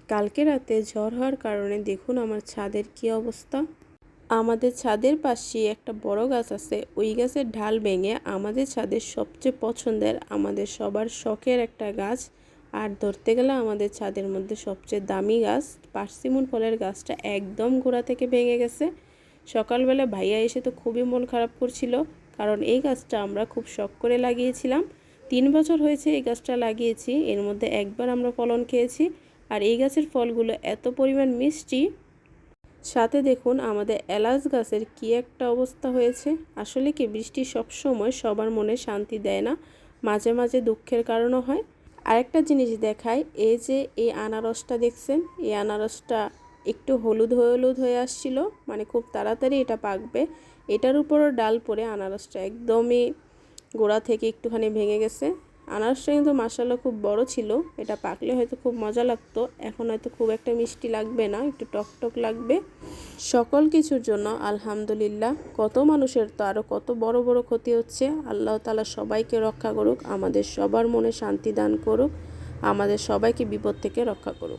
কালকে রাতে ঝড় হওয়ার কারণে দেখুন আমার ছাদের কি অবস্থা। আমাদের ছাদের পাশে একটা বড় গাছ আছে, ওই গাছের ঢাল ভেঙে আমাদের ছাদের সবচেয়ে পছন্দের, আমাদের সবার শখের একটা গাছ, আর ধরতে গেলে আমাদের ছাদের মধ্যে সবচেয়ে দামি গাছ পার্সিমন ফলের গাছটা একদম গোড়া থেকে ভেঙে গেছে। সকালবেলা ভাইয়া এসে তো খুবই মন খারাপ করছিল, কারণ এই গাছটা আমরা খুব শখ করে লাগিয়েছিলাম। 3 বছর হয়েছে এই গাছটা লাগিয়েছি, এর মধ্যে একবার আমরা ফলন খেয়েছি। আর এই গাছের ফলগুলো এত পরিমাণ মিষ্টি, সাথে দেখুন আমাদের এলাচ গাছের কি একটা অবস্থা হয়েছে। আসলে কি বৃষ্টি সবসময় সবার মনে শান্তি দেয় না, মাঝে মাঝে দুঃখের কারণও হয়। আরেকটা জিনিস দেখাই, এই যে এই আনারসটা দেখছেন, এই আনারসটা একটু হলুদ হলুদ হয়ে আসছিল, মানে খুব তাড়াতাড়ি এটা পাকবে। এটার উপরও ডাল পড়ে আনারসটা একদমই গোড়া থেকে একটুখানি ভেঙে গেছে। আনারসটা কিন্তু মাশাআল্লাহ খুব বড় ছিল, এটা পাকলে হয়তো খুব মজা লাগতো, এখন হয়তো খুব একটা মিষ্টি লাগবে না, একটু টক টক লাগবে। সকল কিছুর জন্য আলহামদুলিল্লাহ। কত মানুষের তো আরও কত বড় বড় ক্ষতি হচ্ছে। আল্লাহ তাআলা সবাইকে রক্ষা করুক, আমাদের সবার মনে শান্তি দান করুক, আমাদের সবাইকে বিপদ থেকে রক্ষা করুক।